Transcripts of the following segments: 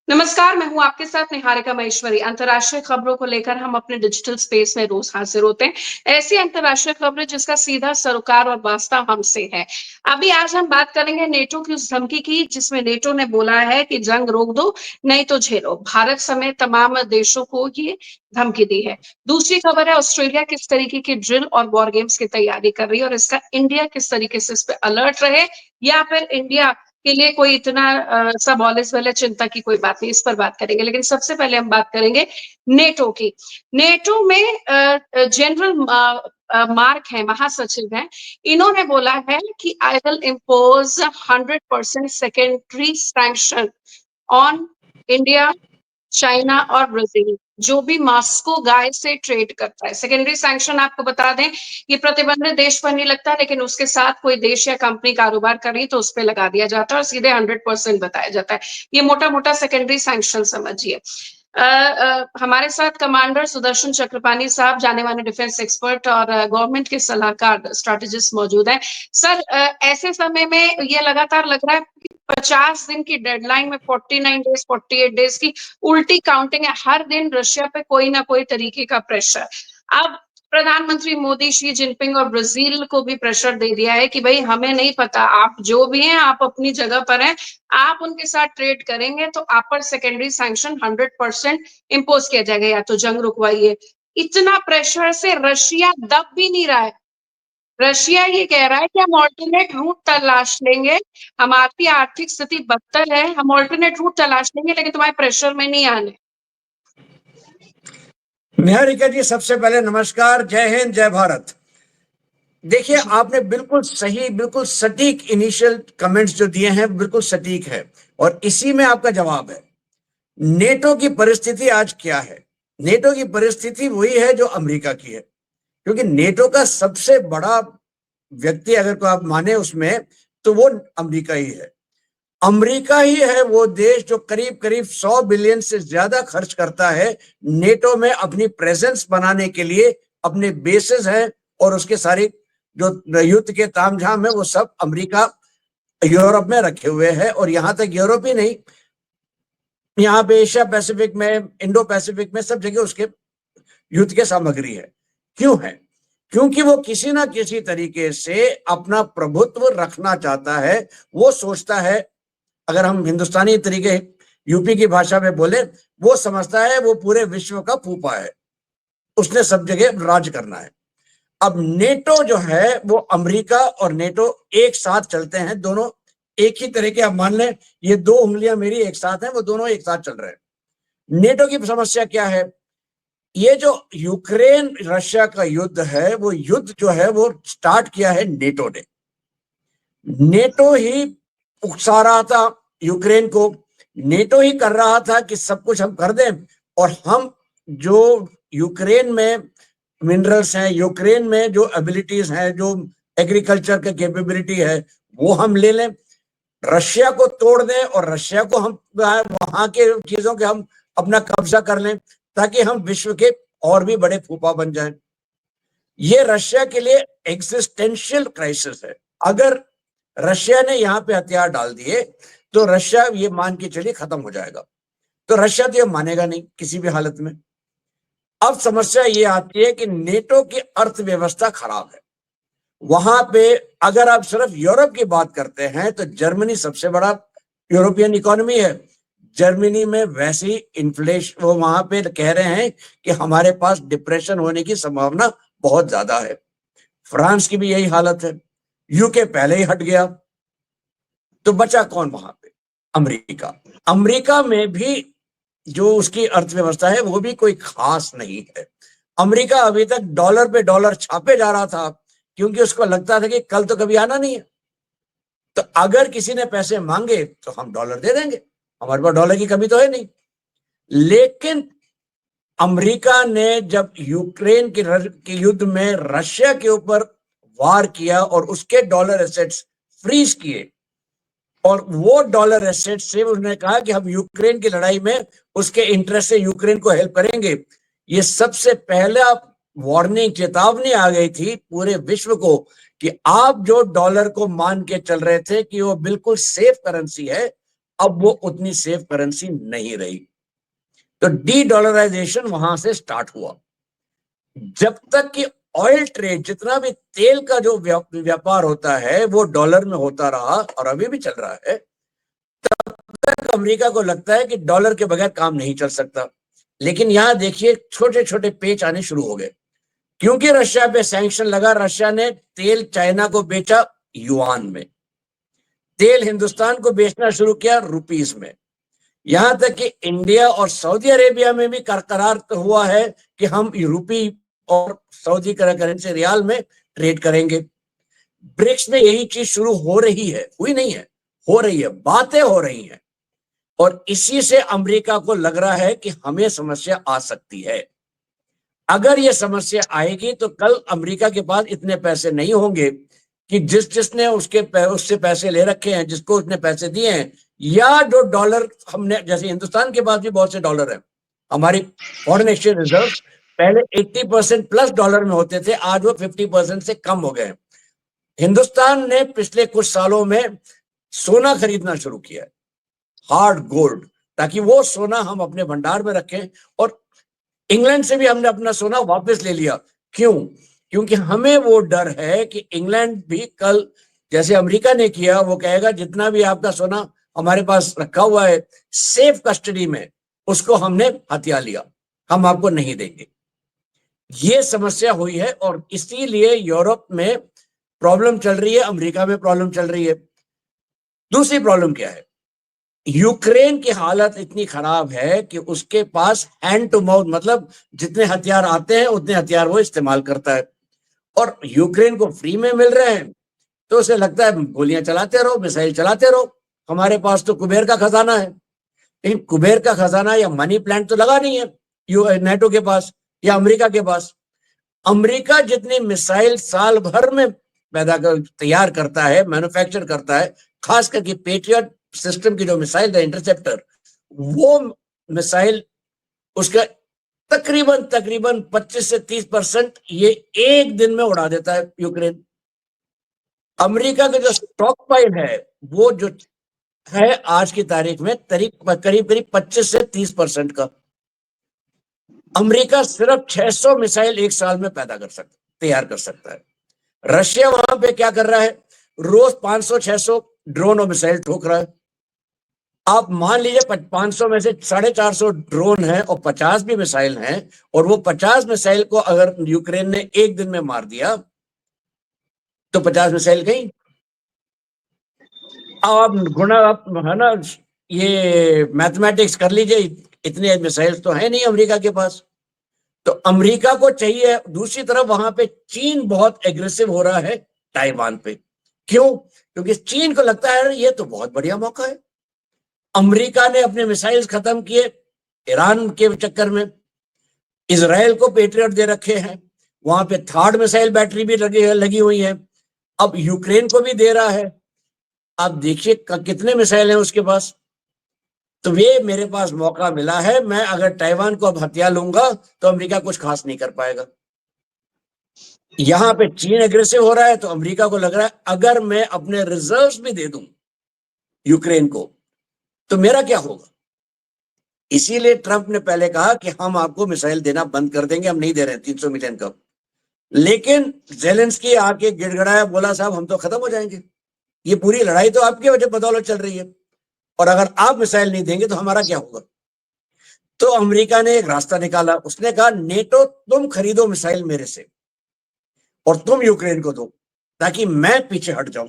नमस्कार, मैं हूँ आपके साथ निहारिका महेश्वरी। अंतर्राष्ट्रीय खबरों को लेकर हम अपने डिजिटल स्पेस में रोज़ हाज़िर होते हैं। ऐसी अंतर्राष्ट्रीय खबरें जिसका सीधा सरोकार और वास्ता हमसे है। अभी आज हम बात करेंगे नेटो की उस धमकी की जिसमें नेटो ने बोला है कि जंग रोक दो, नहीं तो झेलो। भारत समेत तमाम देशों को ये धमकी दी है। दूसरी खबर है ऑस्ट्रेलिया किस तरीके की ड्रिल और वॉर गेम्स की तैयारी कर रही है और इसका इंडिया किस तरीके से इस पे अलर्ट रहे या फिर इंडिया के लिए कोई इतना सब ऑल इज़ वेल है, चिंता की कोई बात नहीं, इस पर बात करेंगे। लेकिन सबसे पहले हम बात करेंगे नेटो की। नेटो में जनरल मार्क हैं, महासचिव हैं, इन्होंने बोला है कि I will impose 100% secondary sanction on India, China और ब्राजील, जो भी मॉस्को गाय से ट्रेड करता है। सेकेंडरी सैंक्शन आपको बता दें, ये प्रतिबंधित देश पर नहीं लगता, लेकिन उसके साथ कोई देश या कंपनी कारोबार कर रही तो उस पे लगा दिया जाता है और सीधे 100% बताया जाता है। ये मोटा-मोटा सेकेंडरी सैंक्शन समझिए। हमारे साथ कमांडर सुदर्शन चक्रपाणी साहब, जाने-माने डिफेंस एक्सपर्ट और गवर्नमेंट के सलाहकार स्ट्रैटेजिस्ट मौजूद हैं। सर, ऐसे समय में ये लगातार लग रहा है कि 50 दिन की डेडलाइन में 49 डेज़, 48 डेज़ की उल्टी काउंटिंग है। हर दिन रशिया पे कोई ना कोई तरीके का प्रेशर। अब प्रधानमंत्री मोदी, शी जिनपिंग और ब्राजील को भी प्रेशर दे दिया है कि भाई हमें नहीं पता, आप जो भी हैं, आप अपनी जगह पर हैं, आप उनके साथ ट्रेड करेंगे तो आप पर सेकेंडरी सैंक्शन 100% इम्पोज किया जाएगा, या तो जंग रुकवाइए। इतना प्रेशर से रशिया दब भी नहीं रहा है। रशिया ये कह रहा है कि हम ऑल्टरनेट रूट तलाश लेंगे, हमारी आर्थिक स्थिति बदतर है, हम ऑल्टरनेट रूट तलाश लेंगे, लेकिन तुम्हारे प्रेशर में नहीं आने। निहारिका जी, सबसे पहले नमस्कार, जय हिंद, जय भारत। देखिए, आपने बिल्कुल सही, बिल्कुल सटीक इनिशियल कमेंट्स जो दिए हैं, बिल्कुल सटीक है और इसी में आपका जवाब है। नेटो की परिस्थिति आज क्या है? नेटो की परिस्थिति वही है जो अमेरिका की है, क्योंकि नेटो का सबसे बड़ा व्यक्ति अगर को आप माने उसमें, तो वो अमेरिका ही है। अमेरिका ही है वो देश जो करीब करीब 100 बिलियन से ज्यादा खर्च करता है नेटो में अपनी प्रेजेंस बनाने के लिए। अपने बेसेस हैं और उसके सारे जो युद्ध के तामझाम है वो सब अमेरिका यूरोप में रखे हुए हैं। और यहां तक यूरोप ही नहीं, यहाँ पे एशिया पैसिफिक में, इंडो पैसिफिक में, सब जगह उसके युद्ध के सामग्री है। क्यों है? क्योंकि वो किसी ना किसी तरीके से अपना प्रभुत्व रखना चाहता है। वो सोचता है, अगर हम हिंदुस्तानी तरीके यूपी की भाषा में बोले, वो समझता है वो पूरे विश्व का फूफा है, उसने सब जगह राज करना है। अब नेटो जो है वो अमेरिका और नेटो एक साथ चलते हैं, दोनों एक ही तरह के। आप मान लें ये दो उंगलियां मेरी एक साथ हैं, वो दोनों एक साथ चल रहे हैं। नेटो की समस्या क्या है? ये जो यूक्रेन रशिया का युद्ध है, वो युद्ध जो है वो स्टार्ट किया है नेटो ने। नेटो ही उकसा रहा था यूक्रेन को, नेटो ही कर रहा था कि सब कुछ हम कर दें और हम जो यूक्रेन में मिनरल्स हैं, यूक्रेन में जो एबिलिटीज हैं, जो एग्रीकल्चर की कैपेबिलिटी है, वो हम ले लें, रशिया को तोड़ दें और रशिया को हम वहां के चीजों के हम अपना कब्जा कर लें, ताकि हम विश्व के और भी बड़े फूफा बन जाएं। ये रशिया के लिए एग्जिस्टेंशियल क्राइसिस है। अगर रशिया ने यहां पे हथियार डाल दिए तो रशिया ये मान के चलिए खत्म हो जाएगा। तो रशिया तो ये मानेगा नहीं किसी भी हालत में। अब समस्या ये आती है कि नेटो की अर्थव्यवस्था खराब है। वहां पे अगर आप सिर्फ यूरोप की बात करते हैं तो जर्मनी सबसे बड़ा यूरोपियन इकोनॉमी है। जर्मनी में वैसी इन्फ्लेशन, वो वहां पे कह रहे हैं कि हमारे पास डिप्रेशन होने की संभावना बहुत ज्यादा है। फ्रांस की भी यही हालत है। यूके पहले ही हट गया, तो बचा कौन वहां पे? अमेरिका। अमेरिका में भी जो उसकी अर्थव्यवस्था है वो भी कोई खास नहीं है। अमेरिका अभी तक डॉलर पे डॉलर छापे जा रहा था, क्योंकि उसको लगता था कि कल तो कभी आना नहीं है, तो अगर किसी ने पैसे मांगे तो हम डॉलर दे देंगे, हमारे पास डॉलर की कमी तो है नहीं। लेकिन अमेरिका ने जब यूक्रेन के युद्ध में रशिया के ऊपर वार किया और उसके डॉलर एसेट्स फ्रीज किए, और वो डॉलर एसेट से उन्होंने कहा कि हम यूक्रेन की लड़ाई में उसके इंटरेस्ट से यूक्रेन को हेल्प करेंगे, ये सबसे पहला वार्निंग, चेतावनी आ गई थी पूरे विश्व को कि आप जो डॉलर को मान के चल रहे थे कि वो बिल्कुल सेफ करेंसी है, अब वो उतनी सेफ करेंसी नहीं रही। तो डी डॉलराइजेशन वहां से स्टार्ट हुआ। जब तक कि ऑयल ट्रेड, जितना भी तेल का जो व्यापार होता है वो डॉलर में होता रहा और अभी भी चल रहा है, तब तक अमेरिका को लगता है कि डॉलर के बगैर काम नहीं चल सकता। लेकिन यहां देखिए छोटे छोटे पेच आने शुरू हो गए, क्योंकि रशिया पे सैंक्शन लगा। रशिया ने तेल चाइना को बेचा युआन में, तेल हिंदुस्तान को बेचना शुरू किया रुपीस में। यहां तक कि इंडिया और सऊदी अरेबिया में भी करार तो हुआ है कि हम रूपी और सऊदी करेंसी रियाल में ट्रेड करेंगे। ब्रिक्स में यही चीज शुरू हो रही है, हुई नहीं है, हो रही है, बातें हो रही हैं। और इसी से अमेरिका को लग रहा है कि हमें समस्या आ सकती है। अगर ये समस्या आएगी तो कल अमेरिका के पास इतने पैसे नहीं होंगे कि जिसने उससे पैसे ले रखे हैं, जिसको उसने पैसे दिए हैं, या जो डॉलर हमने, जैसे हिंदुस्तान के पास भी बहुत से डॉलर हैं, हमारी फॉरेन एक्सचेंज रिजर्व पहले 80% प्लस डॉलर में होते थे, आज वो 50% से कम हो गए। हिंदुस्तान ने पिछले कुछ सालों में सोना खरीदना शुरू किया है, हार्ड गोल्ड, ताकि वो सोना हम अपने भंडार में रखें। और इंग्लैंड से भी हमने अपना सोना वापस ले लिया। क्यों? क्योंकि हमें वो डर है कि इंग्लैंड भी कल, जैसे अमेरिका ने किया, वो कहेगा जितना भी आपका सोना हमारे पास रखा हुआ है सेफ कस्टडी में, उसको हमने हथिया लिया, हम आपको नहीं देंगे। ये समस्या हुई है और इसीलिए यूरोप में प्रॉब्लम चल रही है, अमेरिका में प्रॉब्लम चल रही है। दूसरी प्रॉब्लम क्या है? यूक्रेन की हालत इतनी खराब है कि उसके पास हैंड टू माउथ, मतलब जितने हथियार आते हैं उतने हथियार वो इस्तेमाल करता है। और यूक्रेन को फ्री में मिल रहे हैं तो उसे लगता है गोलियां चलाते रहो, मिसाइल चलाते रहो, हमारे पास तो कुबेर का खजाना है। लेकिन कुबेर का खजाना या मनी प्लांट तो लगा नहीं है नेटो के पास या अमेरिका के पास। अमेरिका जितनी मिसाइल साल भर में तैयार करता है, मैन्युफैक्चर करता है, खास करके पेट्रियट सिस्टम की जो मिसाइल है इंटरसेप्टर, वो मिसाइल उसका तकरीबन तकरीबन 25 से 30% ये एक दिन में उड़ा देता है यूक्रेन। अमेरिका का जो स्टॉक पाइल है वो जो है आज की तारीख में करीब करीब 25 से 30% का। अमेरिका सिर्फ 600 मिसाइल एक साल में तैयार कर सकता है। रशिया वहां पे क्या कर रहा है? रोज 500-600 ड्रोन और मिसाइल ठोक रहा है। आप मान लीजिए 500 में से 450 ड्रोन है और 50 भी मिसाइल हैं, और वो 50 मिसाइल को अगर यूक्रेन ने एक दिन में मार दिया तो 50 मिसाइल गई। आप गुणा, आप है ना, ये मैथमेटिक्स कर लीजिए, इतने मिसाइल तो है नहीं अमेरिका के पास। तो अमेरिका को चाहिए। दूसरी तरफ वहां पे चीन बहुत एग्रेसिव हो रहा है ताइवान पे। क्यों? क्योंकि चीन को लगता है ये तो बहुत बढ़िया मौका है। अमेरिका ने अपने मिसाइल्स खत्म किए ईरान के चक्कर में, इजराइल को पेट्रियट दे रखे हैं, वहां पे थर्ड मिसाइल बैटरी भी लगी हुई है, अब यूक्रेन को भी दे रहा है। आप देखिए कितने मिसाइल हैं उसके पास। तो ये मेरे पास मौका मिला है, मैं अगर ताइवान को अब हथिया लूंगा तो अमेरिका कुछ खास नहीं कर पाएगा। यहां पे चीन एग्रेसिव हो रहा है तो अमेरिका को लग रहा है अगर मैं अपने रिजर्व्स भी दे दूं यूक्रेन को तो मेरा क्या होगा। इसीलिए ट्रंप ने पहले कहा कि हम आपको मिसाइल देना बंद कर देंगे, हम नहीं दे रहे 300 मिलियन का। लेकिन जेलेंस्की आके गिड़गड़ाया, बोला साहब हम तो खत्म हो जाएंगे, ये पूरी लड़ाई तो आपकी वजह बदौलत चल रही है, और अगर आप मिसाइल नहीं देंगे तो हमारा क्या होगा। तो अमेरिका ने एक रास्ता निकाला, उसने कहा नेटो तुम खरीदो मिसाइल मेरे से और तुम यूक्रेन को दो ताकि मैं पीछे हट जाऊं।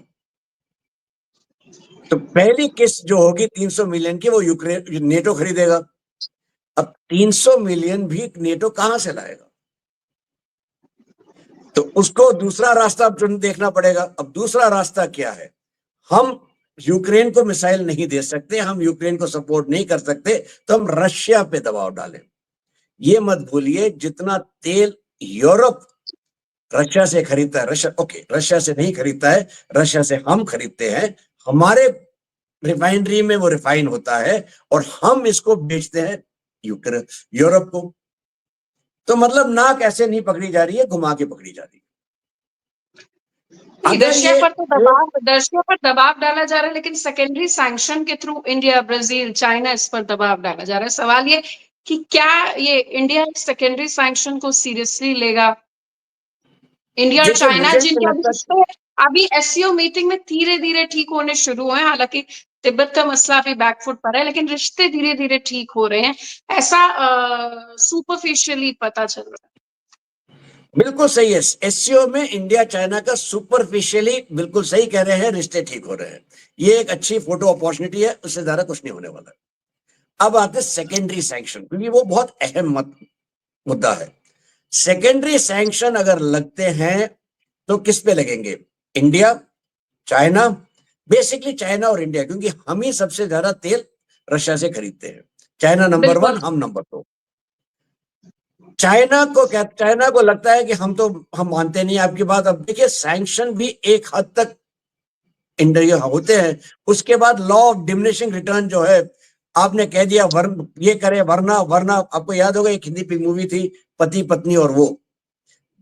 तो पहली किस्त जो होगी 300 मिलियन की वो यूक्रेन नेटो खरीदेगा। अब 300 मिलियन भी नेटो कहां से लाएगा? तो उसको दूसरा रास्ता अब देखना पड़ेगा। अब दूसरा रास्ता क्या है? हम यूक्रेन को मिसाइल नहीं दे सकते, हम यूक्रेन को सपोर्ट नहीं कर सकते, तो हम रशिया पे दबाव डालें। ये मत भूलिए जितना तेल यूरोप रशिया से खरीदता है, रशिया से नहीं खरीदता है, रशिया से हम खरीदते हैं, हमारे रिफाइनरी में वो रिफाइन होता है और हम इसको बेचते हैं यूरोप को। तो मतलब नाक ऐसे नहीं पकड़ी जा रही है, घुमा के पकड़ी जा रही है। नहीं, अगर ये रशिया पर दबाव डाला जा रहा है, लेकिन सेकेंडरी सैंक्शन के थ्रू इंडिया, ब्राजील, चाइना इस पर दबाव डाला जा रहा है। सवाल ये कि क्या ये इंडिया सेकेंडरी सैंक्शन को सीरियसली लेगा? इंडिया और देखिए चाइना मुझे नहीं जिनके लगता। रिश्ते अभी एससीओ मीटिंग में धीरे धीरे ठीक होने शुरू हुए हैं, हालांकि तिब्बत का मसला अभी बैकफुट पर है, लेकिन रिश्ते धीरे धीरे ठीक हो रहे हैं, ऐसा सुपरफिशियली पता चल रहा है। बिल्कुल सही है, एससीओ में इंडिया चाइना का सुपरफिशियली बिल्कुल सही कह रहे हैं, रिश्ते ठीक हो रहे हैं। ये एक अच्छी फोटो अपॉर्चुनिटी है, उससे ज्यादा कुछ नहीं होने वाला। अब आते सेकेंडरी सैंक्शन, क्योंकि वो बहुत अहम मुद्दा है। सेकेंडरी सैंक्शन अगर लगते हैं तो किस पे लगेंगे? इंडिया, चाइना, बेसिकली चाइना और इंडिया, क्योंकि हम ही सबसे ज्यादा तेल रशिया से खरीदते हैं। चाइना नंबर बिल्कुल 1, हम नंबर 2। चाइना को लगता है कि हम मानते नहीं आपकी बात। अब देखिए सैंक्शन भी एक हद तक इंडिया होते हैं, उसके बाद लॉ ऑफ डिमिनिशिंग रिटर्न जो है, आपने कह दिया वर्ण ये करे वरना वरना। आपको याद होगा एक हिंदी मूवी थी पति पत्नी और वो,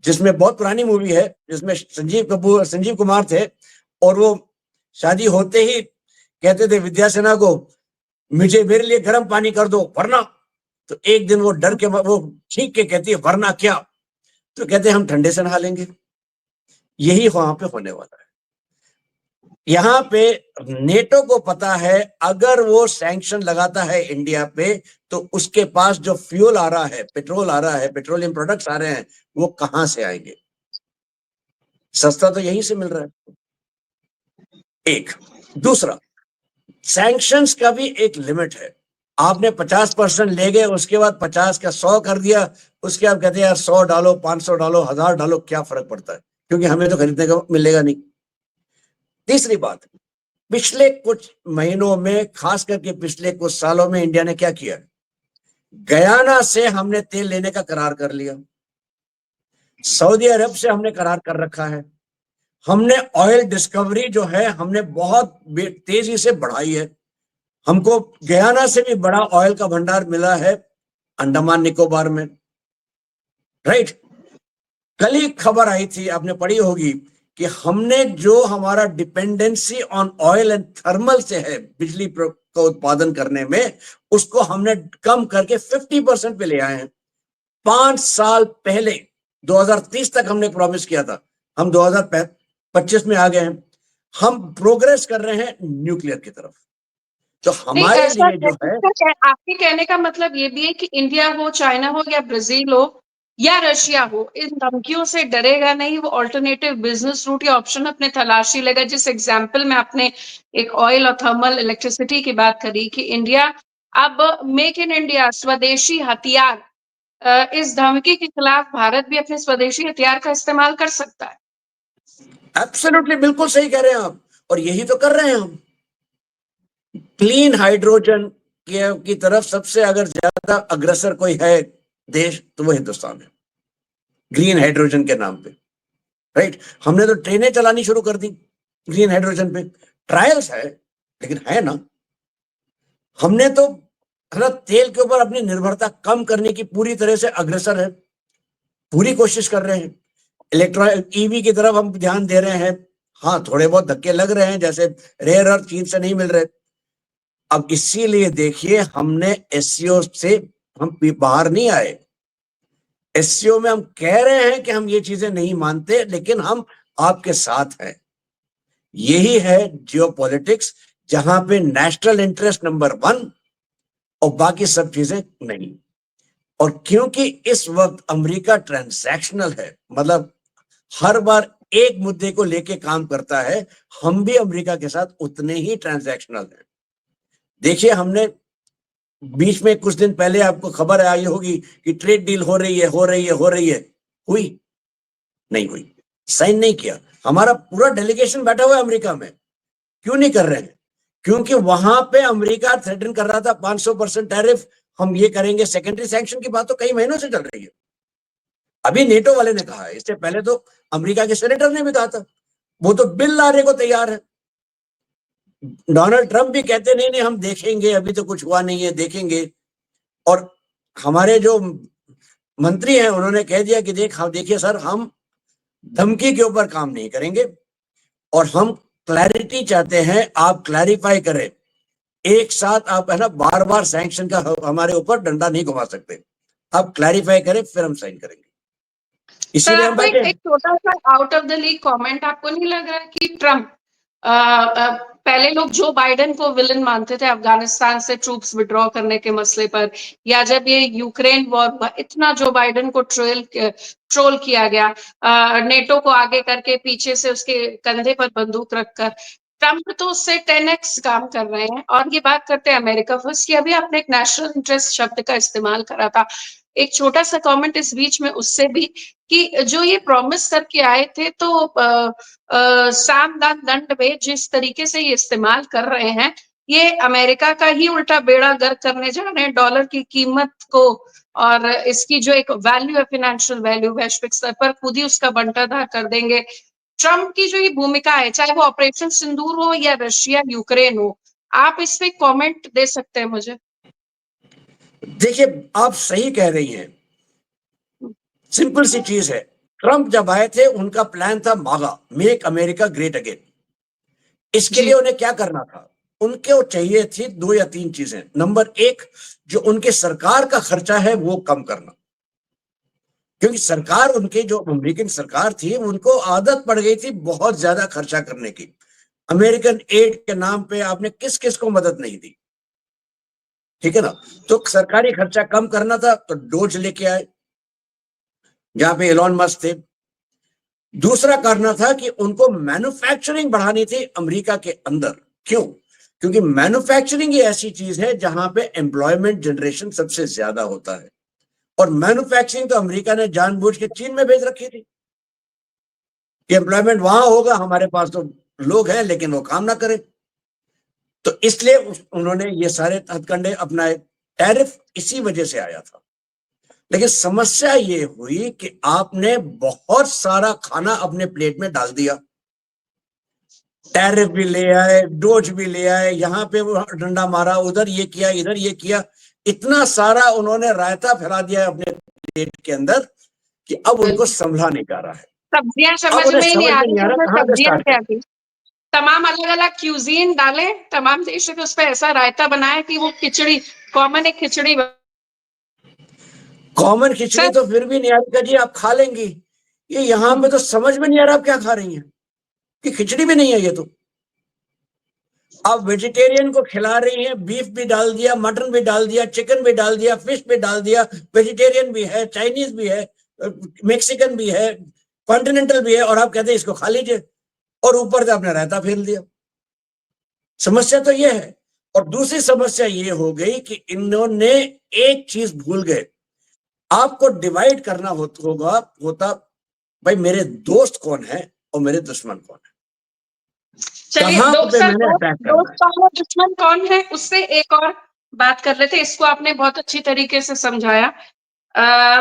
जिसमें बहुत पुरानी मूवी है, जिसमें संजीव कुमार थे, और वो शादी होते ही कहते थे विद्या सेना को, मुझे मेरे लिए गर्म पानी कर दो वरना। तो एक दिन वो डर के वो ठीक के कहती है वरना क्या? तो कहते हैं हम ठंडे से नहा लेंगे। यही वहां पे होने वाला है। यहाँ पे नेटो को पता है अगर वो सैंक्शन लगाता है इंडिया पे, तो उसके पास जो फ्यूल आ रहा है, पेट्रोल आ रहा है, पेट्रोलियम प्रोडक्ट्स आ रहे हैं, वो कहां से आएंगे? सस्ता तो यहीं से मिल रहा है। एक दूसरा, सैंक्शंस का भी एक लिमिट है। आपने 50% ले गए, उसके बाद 50 का 100 कर दिया, उसके बाद कहते हैं यार 100 डालो, 500 डालो, 1000 डालो, क्या फर्क पड़ता है, क्योंकि हमें तो खरीदने का मिलेगा नहीं। तीसरी बात, पिछले कुछ महीनों में, खास करके पिछले कुछ सालों में, इंडिया ने क्या किया? गयाना से हमने तेल लेने का करार कर लिया, सऊदी अरब से हमने करार कर रखा है, हमने ऑयल डिस्कवरी जो है हमने बहुत तेजी से बढ़ाई है। हमको गयाना से भी बड़ा ऑयल का भंडार मिला है अंडमान निकोबार में, राइट। कल ही खबर आई थी, आपने पढ़ी होगी, कि हमने जो हमारा dependency on oil and thermal से है बिजली का उत्पादन करने में, उसको हमने कम करके 50% पे ले आए हैं। 5 साल पहले 2030 तक हमने प्रॉमिस किया था, हम 2025 में आ गए हैं। हम प्रोग्रेस कर रहे हैं न्यूक्लियर की तरफ। तो नहीं, हमारे ऐसा लिए जो है, आपके कहने का मतलब ये भी है कि इंडिया हो, चाइना हो, या ब्राजील हो, या रशिया हो, इन धमकियों से डरेगा नहीं, वो ऑल्टरनेटिव बिजनेस रूट या ऑप्शन अपने तलाशी लेगा। जिस एग्जाम्पल में आपने एक ऑयल और थर्मल इलेक्ट्रिसिटी की बात करी कि इंडिया अब मेक इन इंडिया, स्वदेशी हथियार, इस धमकी के खिलाफ भारत भी अपने स्वदेशी हथियार का इस्तेमाल कर सकता है। एब्सोल्युटली बिल्कुल सही कह रहे हैं आप, और यही तो कर रहे हैं हम। क्लीन हाइड्रोजन की तरफ सबसे अगर ज्यादा अग्रसर कोई है देश, तो वो हिंदुस्तान है, ग्रीन हाइड्रोजन के नाम पे, राइट। हमने तो ट्रेनें चलानी शुरू कर दी ग्रीन हाइड्रोजन पे, ट्रायल्स है लेकिन है ना। हमने तो है ना, तेल के ऊपर अपनी निर्भरता कम करने की पूरी तरह से अग्रसर है, पूरी कोशिश कर रहे हैं। इलेक्ट्रॉनिक ईवी की तरफ हम ध्यान दे रहे हैं। हाँ, थोड़े बहुत धक्के लग रहे हैं, जैसे रेयर अर्थ चीन से नहीं मिल रहे। अब इसीलिए देखिए हमने एससीओ से हम बाहर नहीं आए। एससीओ में हम कह रहे हैं कि हम ये चीजें नहीं मानते, लेकिन हम आपके साथ हैं। यही है जियोपॉलिटिक्स, जहां पे नेशनल इंटरेस्ट नंबर 1 और बाकी सब चीजें नहीं। और क्योंकि इस वक्त अमेरिका ट्रांजैक्शनल है, मतलब हर बार एक मुद्दे को लेके काम करता है, हम भी अमेरिका के साथ उतने ही ट्रांजैक्शनल हैं। देखिए हमने बीच में कुछ दिन पहले आपको खबर आई होगी कि ट्रेड डील हो रही है, हो रही है, हो रही है, हुई नहीं? हुई, साइन नहीं किया। हमारा पूरा डेलीगेशन बैठा हुआ है अमेरिका में। क्यों नहीं कर रहे हैं? क्योंकि वहां पे अमेरिका थ्रेटन कर रहा था 500% टैरिफ, हम ये करेंगे। सेकेंडरी सैंक्शन की बात तो कई महीनों से चल रही है। अभी नेटो वाले ने कहा है, इससे पहले तो अमेरिका के सेनेटर ने भी कहा था, वो तो बिल लाने को तैयार है। डोनाल्ड ट्रंप भी कहते नहीं नहीं हम देखेंगे, अभी तो कुछ हुआ नहीं है, देखेंगे। और हमारे जो मंत्री हैं उन्होंने कह दिया कि देखिए सर, हम धमकी के ऊपर काम नहीं करेंगे, और हम क्लैरिटी चाहते हैं, आप क्लैरिफाई करें। एक साथ आप है ना बार बार सैंक्शन का हमारे ऊपर डंडा नहीं घुमा सकते। आप क्लैरिफाई करें फिर हम साइन करेंगे, सर इसीलिए हम आपको बैठे एक हैं। छोटा सा out of the league comment, आपको नहीं लग रहा कि ट्रम्प, पहले लोग जो बाइडेन को विलन मानते थे अफगानिस्तान से ट्रूप्स विड्रॉ करने के मसले पर, या जब ये यूक्रेन वॉर हुआ, इतना जो बाइडेन को ट्रोल किया गया, नेटो को आगे करके पीछे से उसके कंधे पर बंदूक रखकर, ट्रम्प तो उससे 10x काम कर रहे हैं। और ये बात करते हैं अमेरिका फर्स्ट की, अभी आपने एक नेशनल इंटरेस्ट शब्द का इस्तेमाल करा था, एक छोटा सा कमेंट इस बीच में उससे भी, कि जो ये प्रॉमिस करके आए थे, तो साम दान दंड में जिस तरीके से ये इस्तेमाल कर रहे हैं, ये अमेरिका का ही उल्टा बेड़ा गर्क करने जा रहे हैं, डॉलर की कीमत को और इसकी जो एक वैल्यू है, फाइनेंशियल वैल्यू, वैश्विक स्तर पर खुद ही उसका बंटाधार कर देंगे। ट्रम्प की जो ये भूमिका है, चाहे वो ऑपरेशन सिंदूर हो या रशिया यूक्रेन हो, आप इस पे कमेंट दे सकते हैं मुझे? देखिए, आप सही कह रही हैं। सिंपल सी चीज है, ट्रम्प जब आए थे उनका प्लान था मागा, मेक अमेरिका ग्रेट अगेन। इसके जी लिए उन्हें क्या करना था? उनको चाहिए थी 2 या 3 चीजें। नंबर 1, जो उनके सरकार का खर्चा है वो कम करना, क्योंकि सरकार, उनके जो अमेरिकन सरकार थी, उनको आदत पड़ गई थी बहुत ज्यादा खर्चा करने की। अमेरिकन एड के नाम पे आपने किस किस को मदद नहीं दी, ठीक है ना? तो सरकारी खर्चा कम करना था, तो डोज लेके आए, जहां पे एलॉन मस्क थे। दूसरा करना था कि उनको मैन्युफैक्चरिंग बढ़ानी थी अमेरिका के अंदर। क्यों? क्योंकि मैन्युफैक्चरिंग ही ऐसी चीज है जहां पे एम्प्लॉयमेंट जनरेशन सबसे ज्यादा होता है, और मैन्युफैक्चरिंग तो अमेरिका ने जानबूझ के चीन में भेज रखी थी कि एम्प्लॉयमेंट वहां होगा, हमारे पास तो लोग हैं लेकिन वो काम ना करें। तो इसलिए उन्होंने ये सारे हथकंडे अपनाए। टैरिफ इसी वजह से आया था। लेकिन समस्या ये हुई कि आपने बहुत सारा खाना अपने प्लेट में डाल दिया। टैरिफ भी ले आए, डोज भी ले आए, यहां पे वो डंडा मारा, उधर ये किया, इधर ये किया। इतना सारा उन्होंने रायता फैला दिया अपने प्लेट के अंदर कि अब उनको संभला नहीं जा रहा है। सब्जियां अब समझ उन्हें में ही नहीं समझ आ में रही नहीं आ कि रहा उसमें कहां से सब्जियां स्टार्ट क्या करें। थी। तमाम अलग अलग क्यूजीन डाले, तमाम देशों के उस पर ऐसा रायता बनाया कि वो खिचड़ी, कॉमन एक खिचड़ी कॉमन खिचड़ी सर। तो फिर भी निहारिका जी आप खा लेंगी, ये यहाँ पे तो समझ में नहीं आ रहा आप क्या खा रही हैं, कि खिचड़ी भी नहीं है ये तो। आप वेजिटेरियन को खिला रही हैं, बीफ भी डाल दिया, मटन भी डाल दिया, चिकन भी डाल दिया, फिश भी डाल दिया, वेजिटेरियन भी है, चाइनीज भी है, मेक्सिकन भी है, कॉन्टिनेंटल भी है, और आप कहते हैं इसको खा लीजिए, और ऊपर से आपने रायता फेर दिया। समस्या तो ये है। और दूसरी समस्या ये हो गई कि इन्होंने एक चीज भूल गए, आपको डिवाइड करना होता भाई मेरे दोस्त कौन है और मेरे दुश्मन कौन है, चलिए कहां दो पे सर, मैंने दोस्त अटैक करना दोस्त है। कौन है दुश्मन कौन है, उससे एक और बात कर लेते। इसको आपने बहुत अच्छी तरीके से समझाया।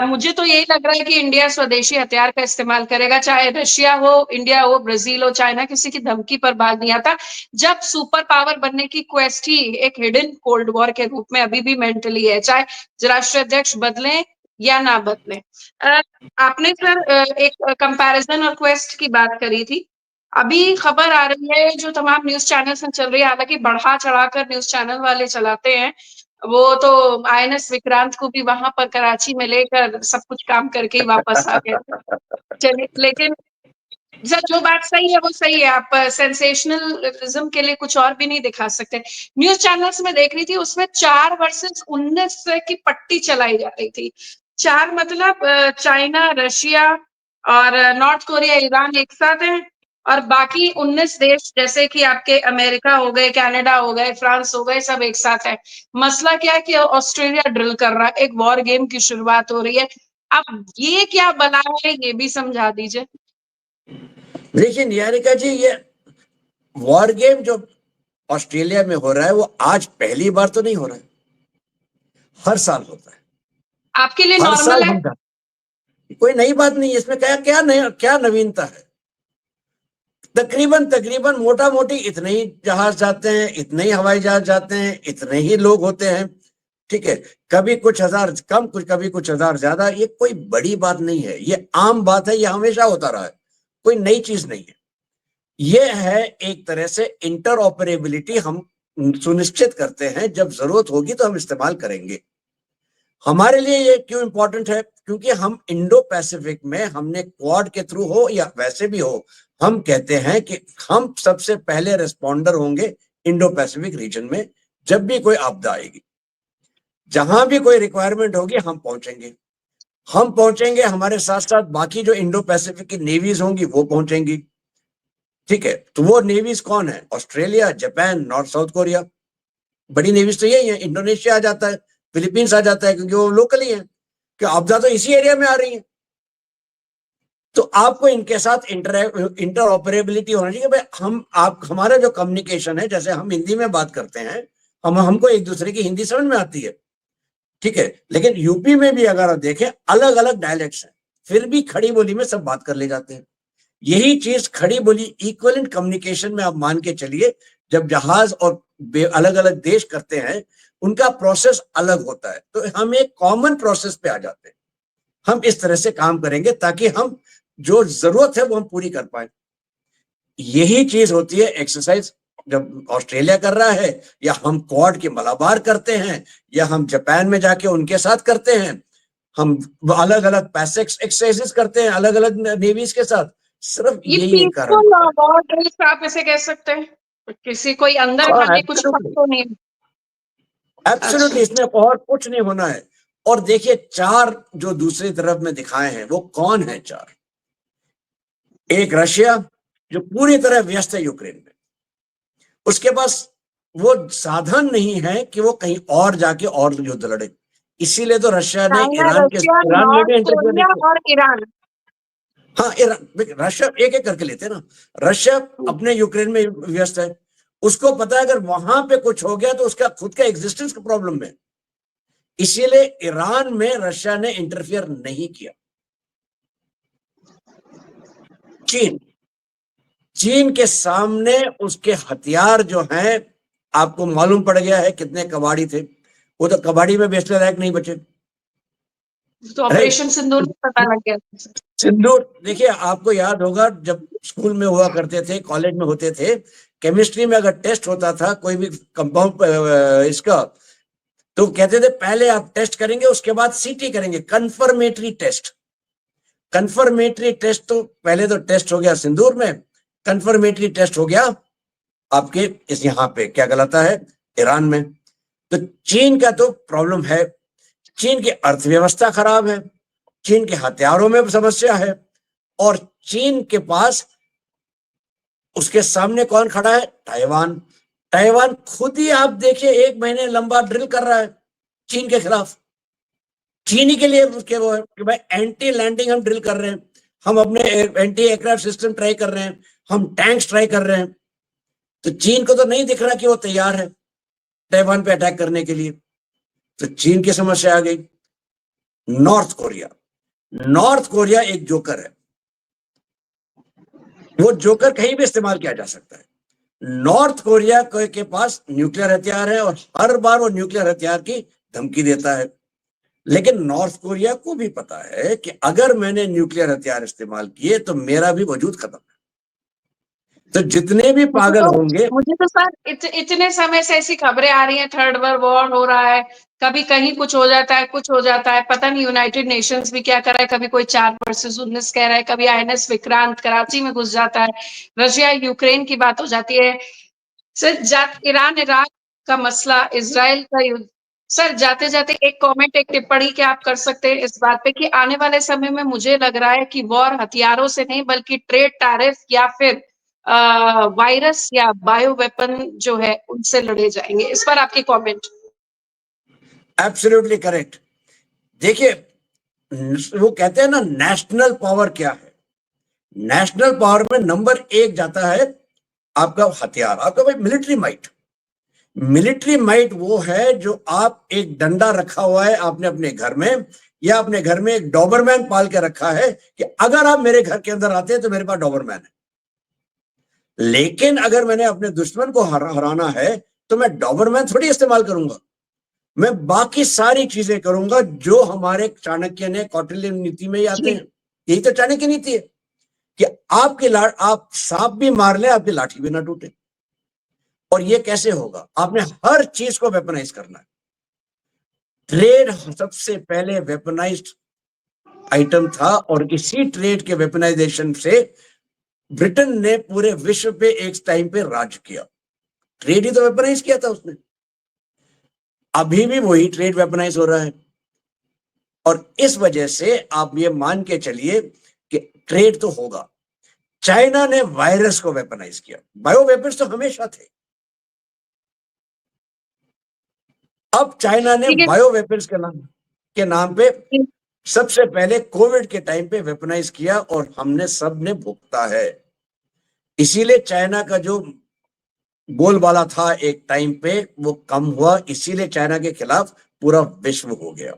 मुझे तो यही लग रहा है कि इंडिया स्वदेशी हथियार का इस्तेमाल करेगा, चाहे रशिया हो, इंडिया हो, ब्राजील हो, चाइना, किसी की धमकी पर बाज नहीं आता। जब सुपर पावर बनने की क्वेस्ट ही एक हिडन कोल्ड वॉर के रूप में अभी भी मेंटली है, चाहे राष्ट्राध्यक्ष बदले या ना बदले। अ, आपने सर एक कंपैरिजन और क्वेस्ट की बात करी थी। अभी खबर आ रही है जो तमाम न्यूज चैनल्स में चल रही है, हालांकि बढ़ा चढ़ाकर न्यूज चैनल वाले चलाते हैं, वो तो आईएनएस विक्रांत को भी वहां पर कराची में लेकर सब कुछ काम करके ही वापस आ गए थे। चलिए, लेकिन सर जो बात सही है वो सही है, आप सेंसेशनलिज्म के लिए कुछ और भी नहीं दिखा सकते। न्यूज चैनल्स में देख रही थी, उसमें 4 वर्सेस 19 की पट्टी चलाई जा रही थी। 4 मतलब चाइना, रशिया और नॉर्थ कोरिया, ईरान एक साथ हैं, और बाकी 19 देश जैसे कि आपके अमेरिका हो गए, कनाडा हो गए, फ्रांस हो गए, सब एक साथ है। मसला क्या है कि ऑस्ट्रेलिया ड्रिल कर रहा है, एक वॉर गेम की शुरुआत हो रही है। अब ये क्या बला है, ये भी समझा दीजिए। देखिए निहारिका जी, ये वॉर गेम जो ऑस्ट्रेलिया में हो रहा है वो आज पहली बार तो नहीं हो रहा है, हर साल होता है। आपके लिए हर साल नॉर्मल है? हम कोई नई बात नहीं है इसमें, क्या क्या नया, क्या नवीनता है? तकरीबन तकरीबन मोटा मोटी इतने ही जहाज जाते हैं, इतने ही हवाई जहाज जाते हैं, इतने ही लोग होते हैं, ठीक है। कभी कुछ हजार कम, कुछ कभी कुछ हजार ज्यादा, ये कोई बड़ी बात नहीं है, ये आम बात है, ये हमेशा होता रहा है, कोई नई चीज नहीं है। ये है एक तरह से इंटर ऑपरेबिलिटी हम सुनिश्चित करते हैं, जब जरूरत होगी तो हम इस्तेमाल करेंगे। हमारे लिए ये क्यों इंपॉर्टेंट है? क्योंकि हम इंडो पैसिफिक में हमने क्वाड के थ्रू हो या वैसे भी हो, हम कहते हैं कि हम सबसे पहले रिस्पॉन्डर होंगे इंडो पैसिफिक रीजन में। जब भी कोई आपदा आएगी, जहां भी कोई रिक्वायरमेंट होगी, हम पहुंचेंगे। हम पहुंचेंगे, हमारे साथ साथ बाकी जो इंडो पैसिफिक की नेवीज होंगी वो पहुंचेंगी। ठीक है, तो वो नेवीज कौन है? Australia, Japan, north south Korea. बड़ी नेवीज तो यही है। इंडोनेशिया आ जाता है, फिलीपींस आ जाता है, क्योंकि वो लोकल ही है, कि आपदा तो इसी एरिया में आ रही है। तो आपको इनके साथ इंटर ऑपरेबिलिटी होना चाहिए। भाई हमारा जो कम्युनिकेशन है, जैसे हम हिंदी में बात करते हैं, हमको एक दूसरे की हिंदी समझ में आती है, ठीक है। लेकिन यूपी में भी अगर आप देखें, अलग अलग डायलेक्ट्स हैं, फिर भी खड़ी बोली में सब बात कर ले जाते हैं। यही चीज खड़ी बोली इक्वलेंट कम्युनिकेशन में आप मान के चलिए। जब जहाज और अलग अलग देश करते हैं, उनका प्रोसेस अलग होता है, तो हम एक कॉमन प्रोसेस पे आ जाते हैं। हम इस तरह से काम करेंगे ताकि हम जो जरूरत है वो हम पूरी कर पाए। यही चीज होती है एक्सरसाइज जब ऑस्ट्रेलिया कर रहा है, या हम क्वाड की मलाबार करते हैं, या हम जापान में जाके उनके साथ करते हैं। हम अलग अलग पैसेक्स एक्सरसाइजेस करते हैं अलग अलग नेवीज के साथ। सिर्फ ये यही एक कारण पीसफुल होता है। वॉर ड्रिल्स आप इसे कह सकते हैं, किसी कोई अंदर हाँ, हमें कुछ एब्सोल्युटली, तो नहीं। अच्छा। एब्सोल्युटली, इसमें और कुछ नहीं होना है। और देखिए, चार जो दूसरी तरफ में दिखाए हैं वो कौन है? चार। एक रशिया, जो पूरी तरह व्यस्त है यूक्रेन में। उसके पास वो साधन नहीं है कि वो कहीं और जाके और युद्ध लड़े। इसीलिए तो रशिया ने चाइना, रशिया, ईरान में नॉर्थ भी इंटरफेयर नहीं कोरिया किया। और ईरान। हाँ, ईरान, रशिया एक एक करके लेते हैं ना। रशिया अपने यूक्रेन में व्यस्त है। उसको पता है अगर वहां पे कुछ हो गया तो उसका खुद का एग्जिस्टेंस का प्रॉब्लम है। इसीलिए ईरान में रशिया ने इंटरफियर नहीं किया। चीन, चीन के सामने उसके हथियार जो हैं, आपको मालूम पड़ गया है कितने कबाड़ी थे। वो तो कबाड़ी में बेचने लायक नहीं बचे। तो राइट। ऑपरेशन सिंदूर में पता लग गया। सिंदूर, देखिए आपको याद होगा जब स्कूल में हुआ करते थे, कॉलेज में होते थे, केमिस्ट्री में अगर टेस्ट होता था कोई भी कंपाउंड इसका, तो कहते थे पहले आप टेस्ट करेंगे, उसके बाद सीटी करेंगे, कंफर्मेटरी टेस्ट। कंफर्मेटरी टेस्ट तो पहले तो टेस्ट हो गया सिंदूर में, कंफर्मेटरी टेस्ट हो गया आपके इस यहाँ पे क्या कहलाता है, ईरान में। तो चीन का तो प्रॉब्लम है। चीन की अर्थव्यवस्था खराब है, चीन के हथियारों में समस्या है, और चीन के पास उसके सामने कौन खड़ा है? ताइवान। ताइवान खुद ही आप देखिए 1 महीने लंबा ड्रिल कर रहा है चीन के खिलाफ। चीनी के लिए उसके वो है कि भाई एंटी लैंडिंग हम ड्रिल कर रहे हैं, हम अपने एंटी एयरक्राफ्ट सिस्टम ट्राई कर रहे हैं, हम टैंक्स ट्राई कर रहे हैं। तो चीन को तो नहीं दिख रहा कि वो तैयार है ताइवान पे अटैक करने के लिए। तो चीन की समस्या आ गई। नॉर्थ कोरिया, नॉर्थ कोरिया एक जोकर है। वो जोकर कहीं भी इस्तेमाल किया जा सकता है। नॉर्थ कोरिया के पास न्यूक्लियर हथियार है, और हर बार वो न्यूक्लियर हथियार की धमकी देता है। लेकिन नॉर्थ कोरिया को भी पता है कि अगर मैंने न्यूक्लियर हथियार इस्तेमाल किए तो मेरा भी वजूद खत्म है। तो जितने भी पागल होंगे, मुझे तो सर इतने समय से ऐसी खबरें आ रही हैं, थर्ड वर्ल्ड वॉर हो रहा है, कभी कहीं कुछ हो जाता है, कुछ हो जाता है, पता नहीं यूनाइटेड नेशंस भी क्या कर रहा है, कभी कोई 4 वर्सेस 19 कह रहा है, कभी आईएनएस विक्रांत कराची में घुस जाता है, रशिया यूक्रेन की बात हो जाती है। सर ईरान इराक का मसला, इसराइल का युद्ध। सर जाते जाते एक कमेंट, एक टिप्पणी क्या आप कर सकते हैं इस बात पे कि आने वाले समय में मुझे लग रहा है कि वॉर हथियारों से नहीं बल्कि ट्रेड टैरिफ या फिर वायरस या बायो वेपन जो है उनसे लड़े जाएंगे। इस पर आपकी कमेंट। Absolutely correct. देखिए, वो कहते हैं ना, नेशनल पावर क्या है? नेशनल पावर में नंबर 1 जाता है आपका हथियार, आपका भाई मिलिट्री माइट। मिलिट्री माइट वो है जो आप एक डंडा रखा हुआ है आपने अपने घर में, या अपने घर में एक डॉबरमैन पाल के रखा है कि अगर आप मेरे घर के अंदर आते हैं तो मेरे पास डॉबरमैन है। लेकिन अगर मैंने अपने दुश्मन को हराना है तो मैं डॉबरमैन थोड़ी इस्तेमाल करूंगा, मैं बाकी सारी चीजें करूंगा जो हमारे चाणक्य ने कौटिल्य नीति में ही आते जी। हैं। यही तो चाणक्य नीति है कि आप सांप भी मार ले, आपकी लाठी भी ना टूटे। और ये कैसे होगा? आपने हर चीज को वेपनाइज करना है। ट्रेड सबसे पहले वेपनाइज्ड आइटम था, और इसी ट्रेड के वेपनाइजेशन से ब्रिटेन ने पूरे विश्व पे एक टाइम पे राज किया। ट्रेड ही तो वेपनाइज किया था उसने। अभी भी वही ट्रेड वेपनाइज हो रहा है, और इस वजह से आप ये मान के चलिए कि ट्रेड तो होगा। चाइना ने वायरस को वेपनाइज किया। बायो वेपन्स तो हमेशा थे, अब चाइना ने ठीक है। बायो वेपन्स के नाम पे सबसे पहले कोविड के टाइम पे वेपनाइज किया, और हमने सबने भुगता है। इसीलिए चाइना का जो बोलबाला था एक टाइम पे वो कम हुआ, इसीलिए चाइना के खिलाफ पूरा विश्व हो गया।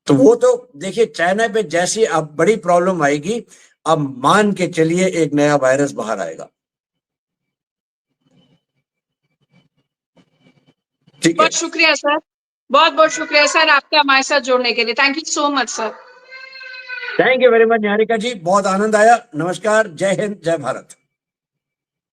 तो वो तो देखिए, चाइना पे जैसी अब बड़ी प्रॉब्लम आएगी, अब मान के चलिए एक नया वायरस बाहर आएगा। ठीक है, बहुत शुक्रिया सर, बहुत बहुत शुक्रिया सर आपका हमारे साथ जुड़ने के लिए। Thank you so much sir. Thank you very much Niharika ji, बहुत आनंद आया। नमस्कार, जय हिंद, जय भारत।